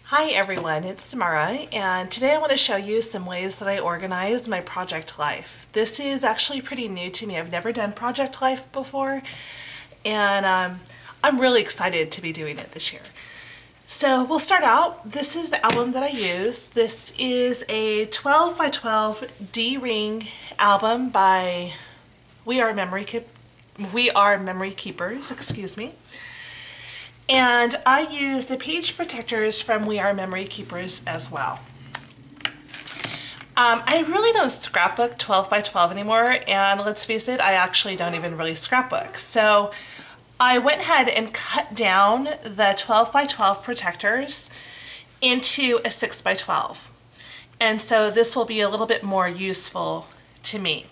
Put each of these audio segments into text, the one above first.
Hi everyone, it's Samara, and today I want to show you some ways that I organize my project life. This is actually pretty new to me. I've never done project life before, and I'm really excited to be doing it this year. So we'll start out. This is the album that I use. This is a 12 by 12 D-ring album by We Are Memory Keepers, excuse me. And I use the page protectors from We Are Memory Keepers as well. I really don't scrapbook 12 by 12 anymore, and let's face it, I actually don't even really scrapbook. So I went ahead and cut down the 12 by 12 protectors into a 6 by 12. And so this will be a little bit more useful to me.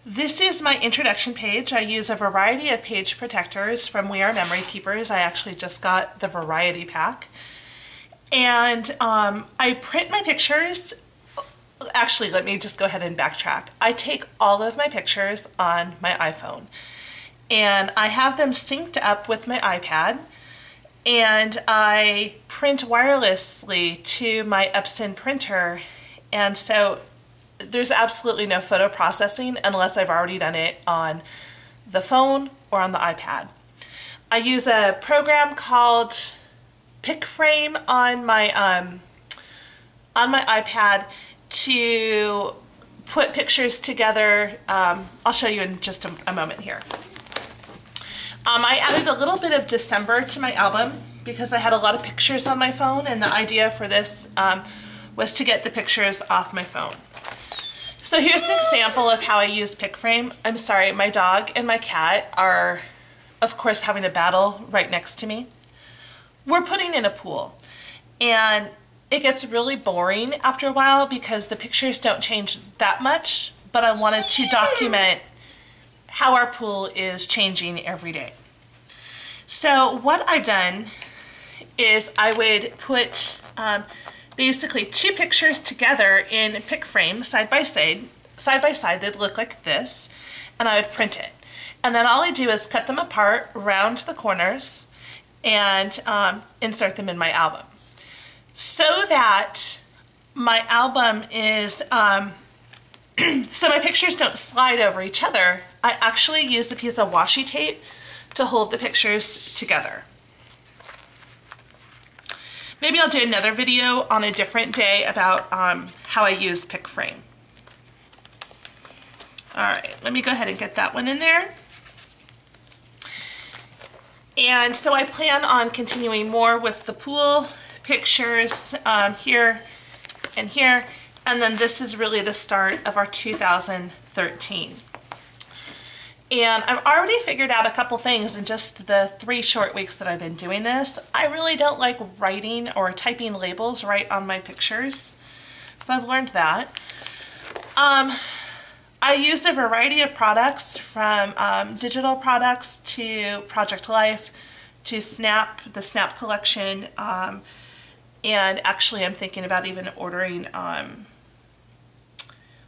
This is my introduction page. I use a variety of page protectors from We Are Memory Keepers. I actually just got the variety pack. And I print my pictures. Actually, let me just go ahead and backtrack. I take all of my pictures on my iPhone and I have them synced up with my iPad, and I print wirelessly to my Epson printer, and so there's absolutely no photo processing unless I've already done it on the phone or on the iPad. I use a program called PicFrame on my iPad to put pictures together. I'll show you in just a moment here. I added a little bit of December to my album because I had a lot of pictures on my phone, and the idea for this was to get the pictures off my phone. So here's an example of how I use PicFrame. I'm sorry, my dog and my cat are, of course, having a battle right next to me. We're putting in a pool, and it gets really boring after a while because the pictures don't change that much, but I wanted to document how our pool is changing every day. So what I've done is I would put basically two pictures together in PicFrame side by side. They'd look like this, and I would print it. And then all I do is cut them apart around the corners and insert them in my album. So that my album is, so my pictures don't slide over each other, I actually use a piece of washi tape to hold the pictures together. Maybe I'll do another video on a different day about how I use PicFrame. All right, let me go ahead and get that one in there. And so I plan on continuing more with the pool pictures here and here. And then this is really the start of our 2013. And I've already figured out a couple things in just the 3 short weeks that I've been doing this. I really don't like writing or typing labels right on my pictures, so I've learned that. I used a variety of products, from digital products to Project Life to Snap, the Snap collection, and actually I'm thinking about even ordering,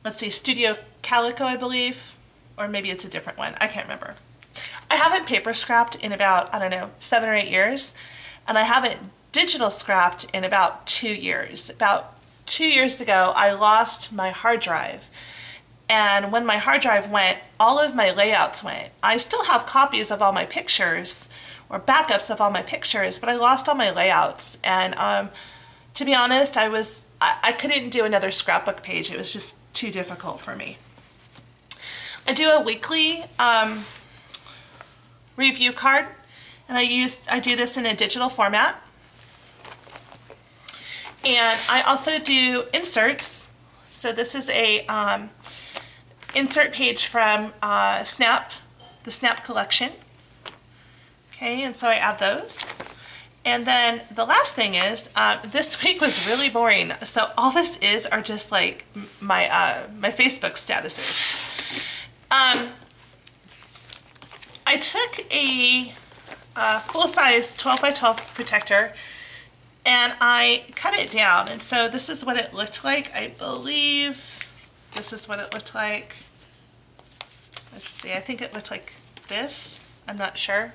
let's see, Studio Calico, I believe. Or maybe it's a different one. I can't remember. I haven't paper scrapped in about, I don't know, 7 or 8 years. And I haven't digital scrapped in about 2 years. About 2 years ago, I lost my hard drive. And when my hard drive went, all of my layouts went. I still have copies of all my pictures, or backups of all my pictures, but I lost all my layouts. And to be honest, I couldn't do another scrapbook page. It was just too difficult for me. I do a weekly review card, and I do this in a digital format. And I also do inserts. So this is a insert page from Snap, the Snap collection. Okay, and so I add those. And then the last thing is, this week was really boring. So all this are just like my Facebook statuses. I took a full-size 12 by 12 protector and I cut it down, and so this is what it looked like. I believe this is what it looked like. Let's see, I think it looked like this. I'm not sure.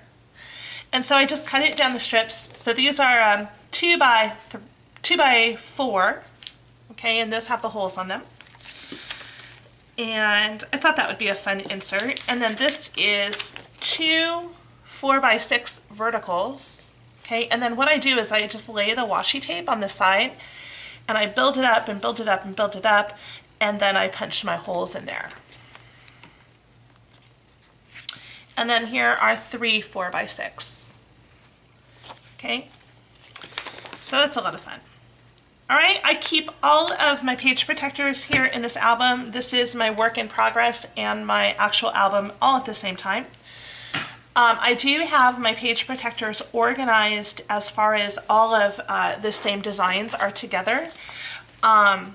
And so I just cut it down the strips. So these are 2 2x4, okay, and those have the holes on them. And I thought that would be a fun insert. And then this is 2 4x6 verticals, okay, and then what I do is I just lay the washi tape on the side and I build it up and build it up and build it up, and then I punch my holes in there. And then here are 3 4x6. Okay, so that's a lot of fun. All right, I keep all of my page protectors here in this album. This is my work in progress and my actual album all at the same time. I do have my page protectors organized as far as all of the same designs are together. And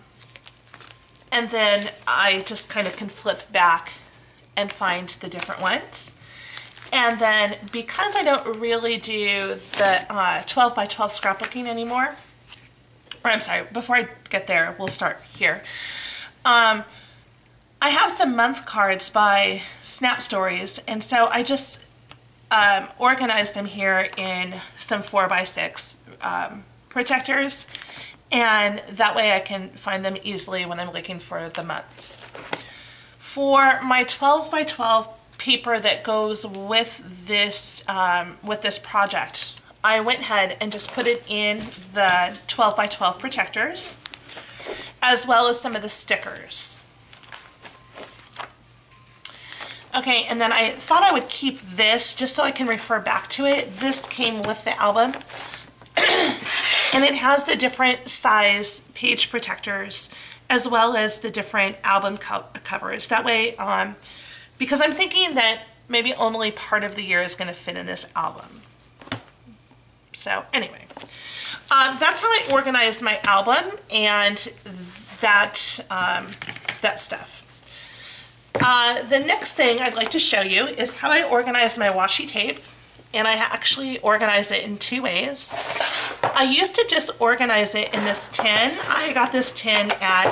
then I just kind of can flip back and find the different ones. And then because I don't really do the 12x12 scrapbooking anymore, or I'm sorry, before I get there, we'll start here. I have some month cards by Snap Stories, and so I just organize them here in some 4x6 protectors, and that way I can find them easily when I'm looking for the months. For my 12x12 paper that goes with this project, I went ahead and just put it in the 12x12 protectors, as well as some of the stickers. Okay, and then I thought I would keep this just so I can refer back to it. This came with the album, and it has the different size page protectors as well as the different album covers. That way, because I'm thinking that maybe only part of the year is going to fit in this album. So anyway, that's how I organized my album and that stuff. The next thing I'd like to show you is how I organize my washi tape, and I actually organize it in 2 ways. I used to just organize it in this tin. I got this tin at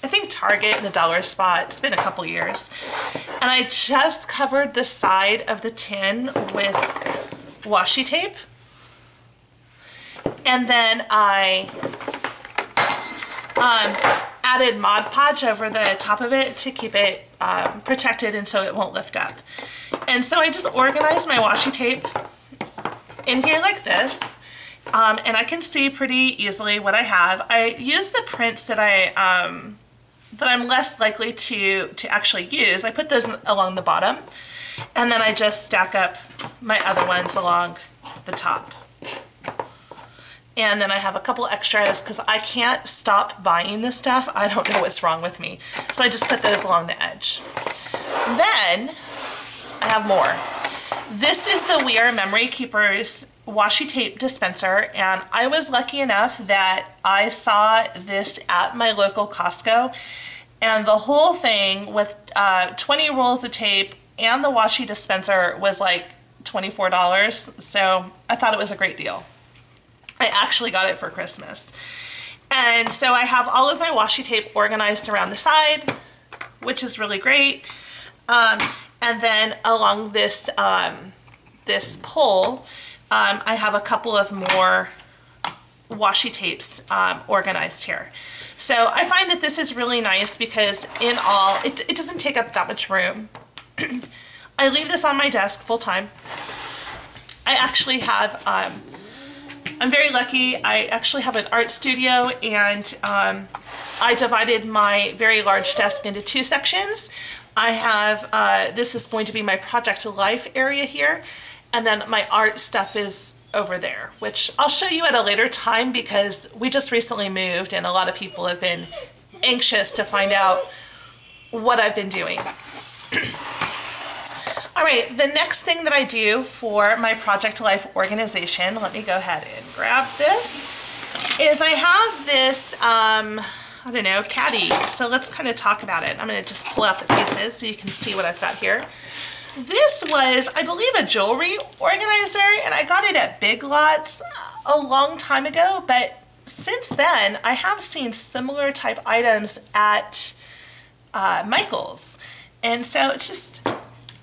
I think Target in the dollar spot. It's been a couple years. And I just covered the side of the tin with washi tape. And then I added Mod Podge over the top of it to keep it protected and so it won't lift up. And so I just organized my washi tape in here like this. And I can see pretty easily what I have. I use the prints that I'm less likely to actually use. I put those along the bottom, and then I just stack up my other ones along the top. And then I have a couple extras because I can't stop buying this stuff. I don't know what's wrong with me. So I just put those along the edge. Then I have more. This is the We Are Memory Keepers washi tape dispenser, and I was lucky enough that I saw this at my local Costco, and the whole thing with 20 rolls of tape and the washi dispenser was like $24, so I thought it was a great deal. I actually got it for Christmas. And so I have all of my washi tape organized around the side, which is really great. And then along this this pole, I have a couple of more washi tapes organized here. So I find that this is really nice because in all, it doesn't take up that much room. I leave this on my desk full time. I actually have, I'm very lucky, I actually have an art studio, and I divided my very large desk into 2 sections. I have, this is going to be my Project Life area here, and then my art stuff is over there, which I'll show you at a later time because we just recently moved and a lot of people have been anxious to find out what I've been doing. All right, the next thing that I do for my Project Life organization, let me go ahead and grab this, is I have this, I don't know, caddy. So let's kind of talk about it. I'm going to just pull out the pieces so you can see what I've got here. This was, I believe, a jewelry organizer, and I got it at Big Lots a long time ago, but since then I have seen similar type items at Michael's. And so it's just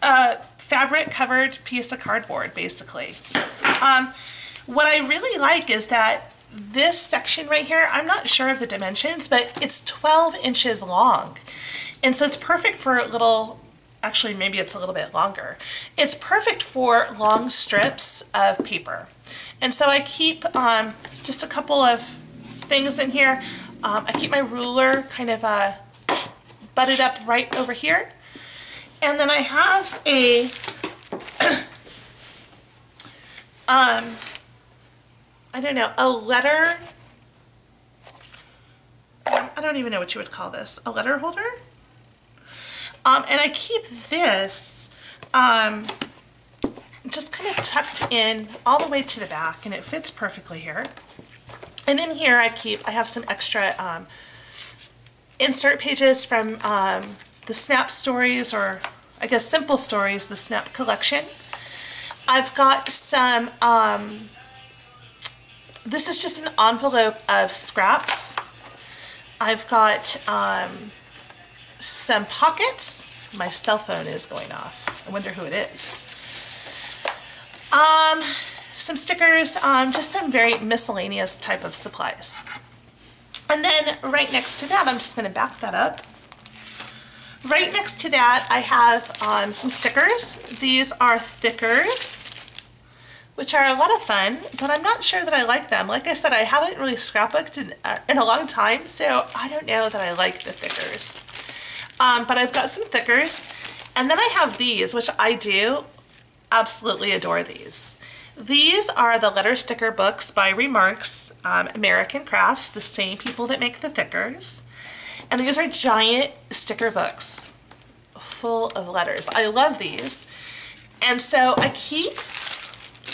a fabric covered piece of cardboard, basically. What I really like is that this section right here, I'm not sure of the dimensions, but it's 12 inches long. And so it's perfect for little, actually maybe it's a little bit longer. It's perfect for long strips of paper. And so I keep just a couple of things in here. I keep my ruler kind of butted up right over here. And then I have a, I don't know, a letter, I don't even know what you would call this, a letter holder? And I keep this just kind of tucked in all the way to the back, and it fits perfectly here. And in here I have some extra insert pages from the Snap Stories, or I guess Simple Stories, the Snap collection. I've got some, this is just an envelope of scraps. I've got some pockets. My cell phone is going off. I wonder who it is. Some stickers, just some very miscellaneous type of supplies. And then right next to that, I'm just going to back that up. Right next to that, I have some stickers. These are thickers, which are a lot of fun, but I'm not sure that I like them. Like I said, I haven't really scrapbooked in a long time, so I don't know that I like the thickers. But I've got some thickers, and then I have these, which I do absolutely adore these. These are the letter sticker books by Remarks American Crafts, the same people that make the thickers. And these are giant sticker books full of letters. I love these. And so I keep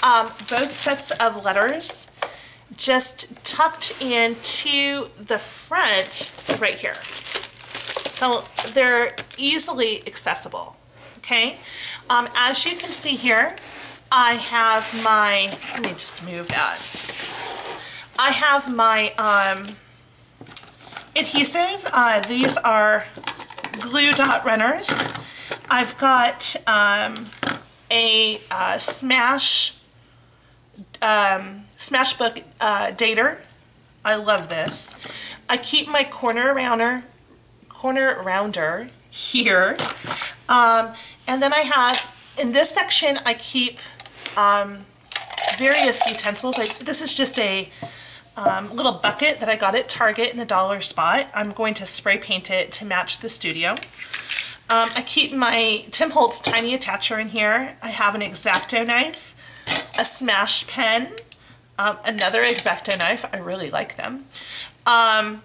both sets of letters just tucked into the front right here. So they're easily accessible, okay? As you can see here, I have my, let me just move that. I have my adhesive. These are glue dot runners. I've got a Smash book dater. I love this. I keep my corner rounder here, and then I have in this section I keep various utensils. This is just a little bucket that I got at Target in the dollar spot. I'm going to spray paint it to match the studio. I keep my Tim Holtz tiny attacher in here. I have an X-Acto knife, a Smash pen, another X-Acto knife, I really like them, a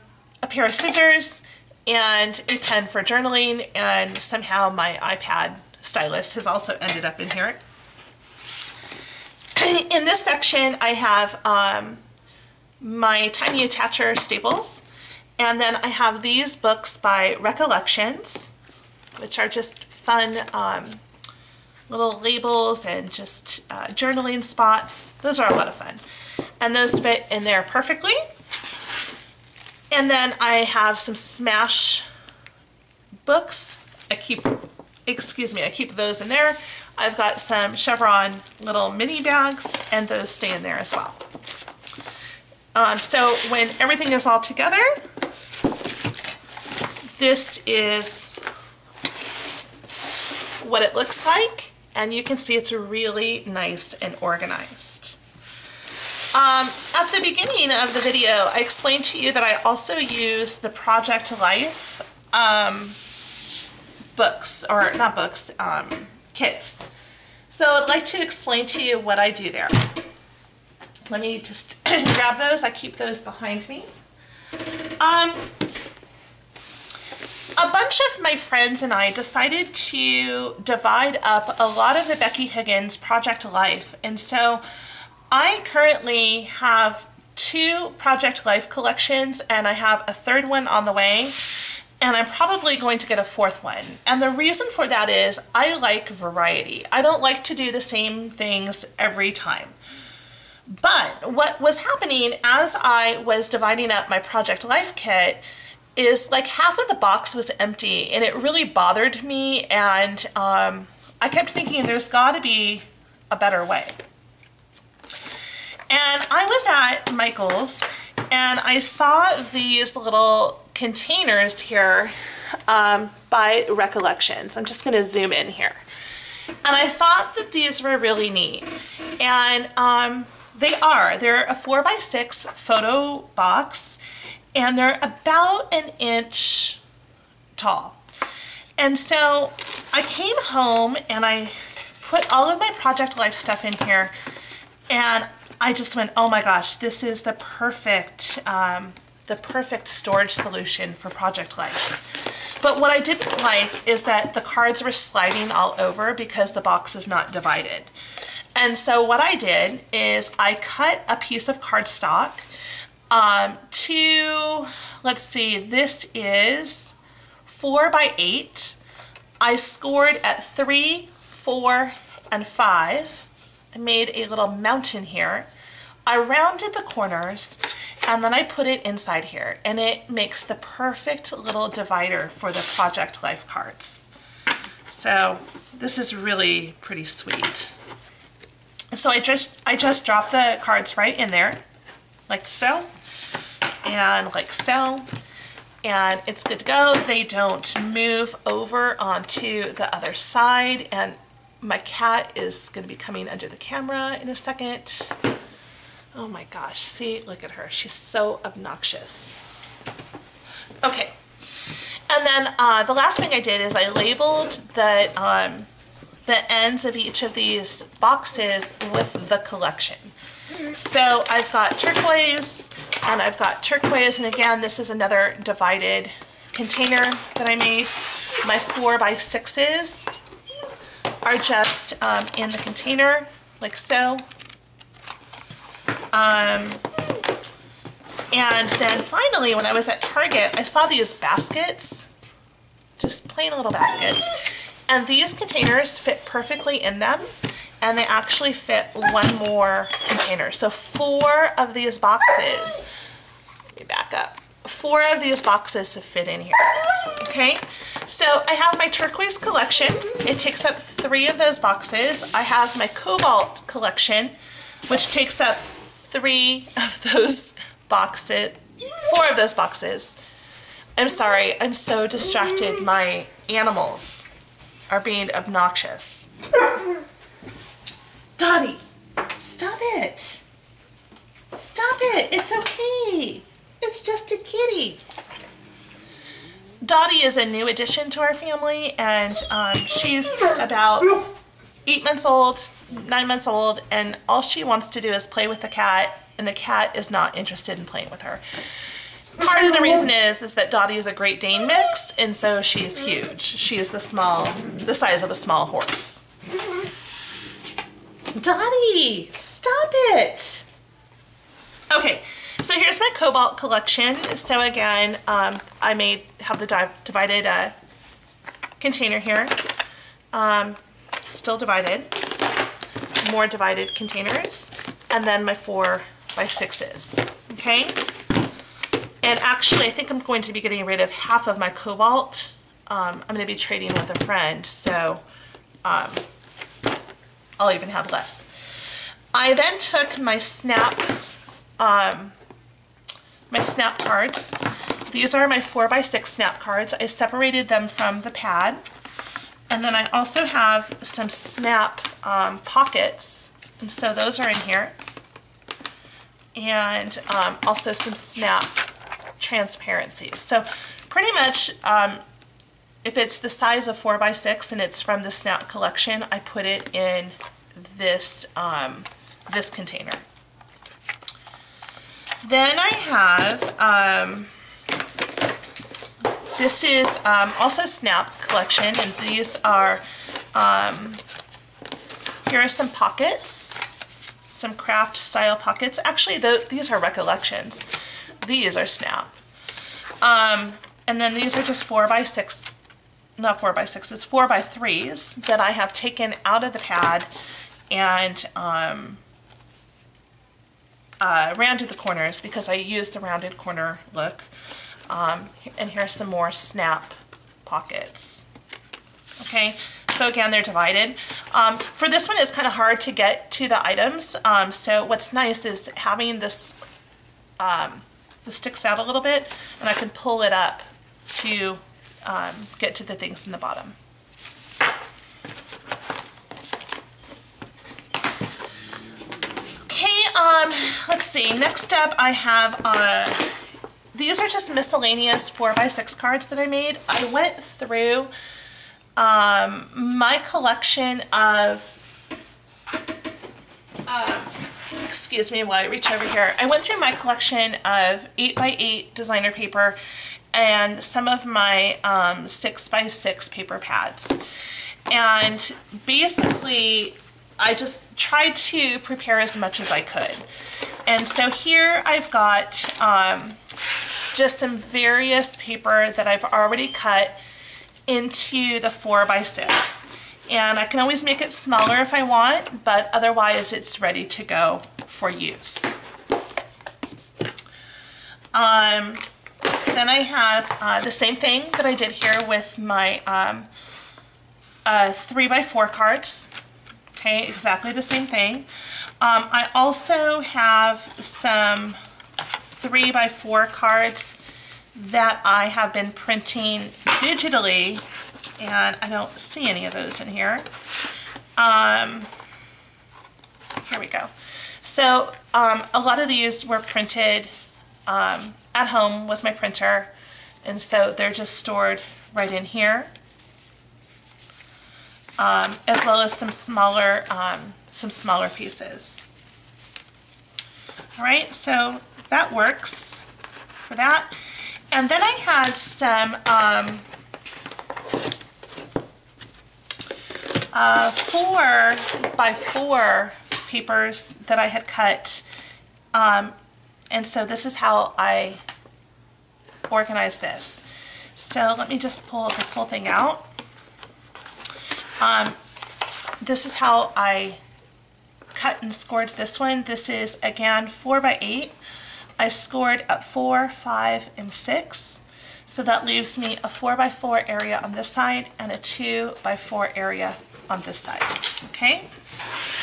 pair of scissors, and a pen for journaling, and somehow my iPad stylus has also ended up in here. In this section I have my tiny attacher staples, and then I have these books by Recollections, which are just fun little labels and just journaling spots. Those are a lot of fun, and those fit in there perfectly. And then I have some Smash books. I keep those in there. I've got some Chevron little mini bags, and those stay in there as well. So when everything is all together, this is what it looks like, and you can see it's really nice and organized. At the beginning of the video, I explained to you that I also use the Project Life books, or not books, kit. So I'd like to explain to you what I do there. Let me just grab those. I keep those behind me. A bunch of my friends and I decided to divide up a lot of the Becky Higgins Project Life, and so I currently have 2 Project Life collections, and I have a 3rd one on the way, and I'm probably going to get a 4th one. And the reason for that is I like variety. I don't like to do the same things every time. But what was happening as I was dividing up my Project Life kit is like half of the box was empty, and it really bothered me, and I kept thinking there's got to be a better way. And I was at Michael's and I saw these little containers here by Recollections. I'm just gonna zoom in here. And I thought that these were really neat. And they're a 4x6 photo box, and they're about an inch tall. And so I came home and I put all of my Project Life stuff in here, and I just went, oh my gosh, this is the perfect storage solution for Project Life. But what I didn't like is that the cards were sliding all over because the box is not divided. And so what I did is I cut a piece of cardstock to, let's see, this is 4x8. I scored at 3, 4, and 5. I made a little mountain here. I rounded the corners and then I put it inside here, and it makes the perfect little divider for the Project Life cards. So this is really pretty sweet. So I just dropped the cards right in there, like so, and like so, and it's good to go. They don't move over onto the other side, and my cat is going to be coming under the camera in a second. Oh my gosh, see, look at her. She's so obnoxious. Okay, and then the last thing I did is I labeled the ends of each of these boxes with the collection. So I've got turquoise, and I've got turquoise, and again, this is another divided container that I made. My 4x6s are just in the container, like so. And then finally, when I was at Target, I saw these baskets, just plain little baskets. And these containers fit perfectly in them, and they actually fit one more container. So 4 of these boxes, let me back up, 4 of these boxes to fit in here, okay? So I have my turquoise collection. It takes up 3 of those boxes. I have my cobalt collection, which takes up 3 of those boxes, 4 of those boxes. I'm sorry, I'm so distracted. My animals are being obnoxious. Dottie, stop it. Stop it, it's okay. It's just a kitty. Dottie is a new addition to our family, and she's about 8 months old, 9 months old, and all she wants to do is play with the cat, and the cat is not interested in playing with her. Part of the reason is that Dottie is a Great Dane mix, and so she's huge. She is the size of a small horse. Dottie, stop it. Okay, so here's my cobalt collection. So again, I have the divided container here. Still divided. More divided containers. And then my 4x6s, okay? And actually, I think I'm going to be getting rid of half of my cobalt. I'm going to be trading with a friend, so I'll even have less. I then took my snap cards. These are my 4x6 snap cards. I separated them from the pad. And then I also have some snap pockets, and so those are in here. And also some snap transparencies. So pretty much if it's the size of 4x6 and it's from the snap collection, I put it in this this container. Then I have this is also snap collection, and these are here are some pockets, some craft style pockets. Actually, these are Recollections. These are snap. And then these are just 4x6, not 4x6s, 4x3s that I have taken out of the pad and rounded the corners because I used the rounded corner look. And here's some more snap pockets. Okay, So again, they're divided. For this one, it's kind of hard to get to the items. So what's nice is having this, this sticks out a little bit, and I can pull it up to get to the things in the bottom. Okay, let's see. Next up, I have these are just miscellaneous 4x6 cards that I made. I went through my collection of, excuse me while I reach over here. I went through my collection of 8x8 designer paper and some of my 6x6 paper pads. And basically, I just tried to prepare as much as I could. And so here I've got just some various paper that I've already cut into the 4x6. And I can always make it smaller if I want, but otherwise it's ready to go for use. Then I have the same thing that I did here with my 3x4 cards. Okay, exactly the same thing. I also have some 3x4 cards that I have been printing digitally, and I don't see any of those in here. Here we go. So a lot of these were printed at home with my printer, and so they're just stored right in here, as well as some smaller pieces. All right, so that works for that. And then I had some 4x4 papers that I had cut, and so this is how I organized this. So let me just pull this whole thing out. This is how I cut and scored this one. This is again 4x8. I scored at 4, 5, and 6. So that leaves me a 4x4 area on this side and a 2x4 area on this side. Okay,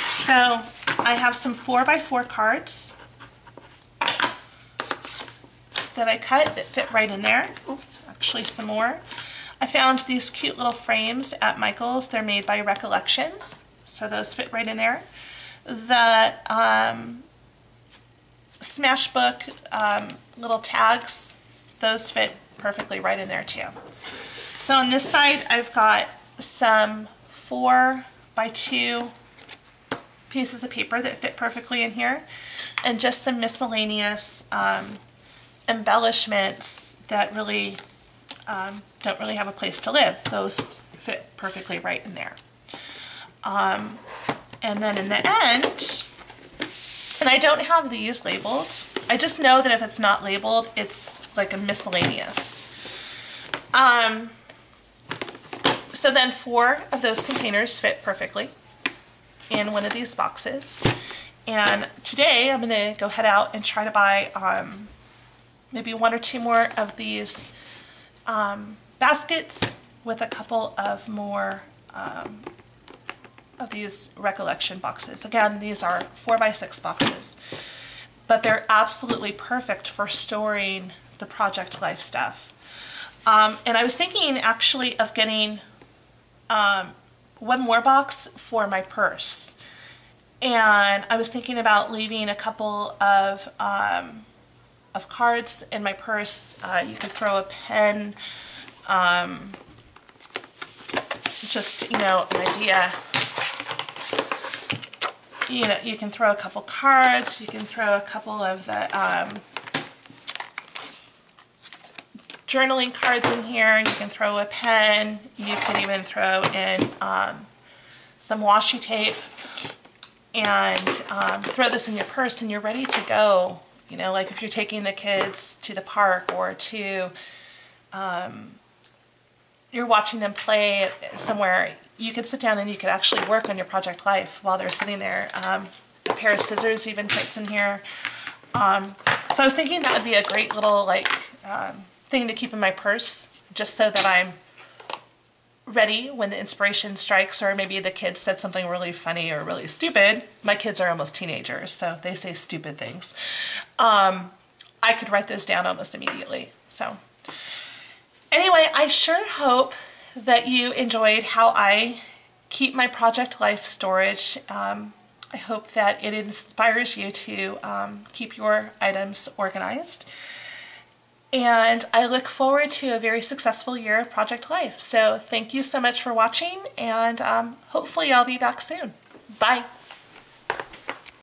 so I have some 4x4 cards that I cut that fit right in there. Actually, some more. I found these cute little frames at Michael's. They're made by Recollections, so those fit right in there. The Smashbook little tags, those fit perfectly right in there too. So on this side, I've got some 4x2 pieces of paper that fit perfectly in here, and just some miscellaneous embellishments that really don't really have a place to live. Those fit perfectly right in there. And then in the end, and I don't have these labeled. I just know that if it's not labeled, it's like a miscellaneous. So then 4 of those containers fit perfectly in one of these boxes. And today I'm going to go head out and try to buy maybe 1 or 2 more of these baskets with a couple of more of these Recollection boxes. Again, these are 4x6 boxes, but they're absolutely perfect for storing the Project Life stuff. And I was thinking actually of getting 1 more box for my purse. And I was thinking about leaving a couple of cards in my purse. You could throw a pen, just, you know, an idea. You know, you can throw a couple cards, you can throw a couple of the journaling cards in here, you can throw a pen, you could even throw in some washi tape, and throw this in your purse and you're ready to go. You know, like if you're taking the kids to the park or to, you're watching them play somewhere, you could sit down and you could actually work on your Project Life while they're sitting there. A pair of scissors even fits in here. So I was thinking that would be a great little like thing to keep in my purse, just so that I'm ready when the inspiration strikes, or maybe the kids said something really funny or really stupid. My kids are almost teenagers, so they say stupid things. I could write those down almost immediately. So anyway, I sure hope that you enjoyed how I keep my project life storage. I hope that it inspires you to keep your items organized. And I look forward to a very successful year of Project Life. So thank you so much for watching, and hopefully I'll be back soon. Bye.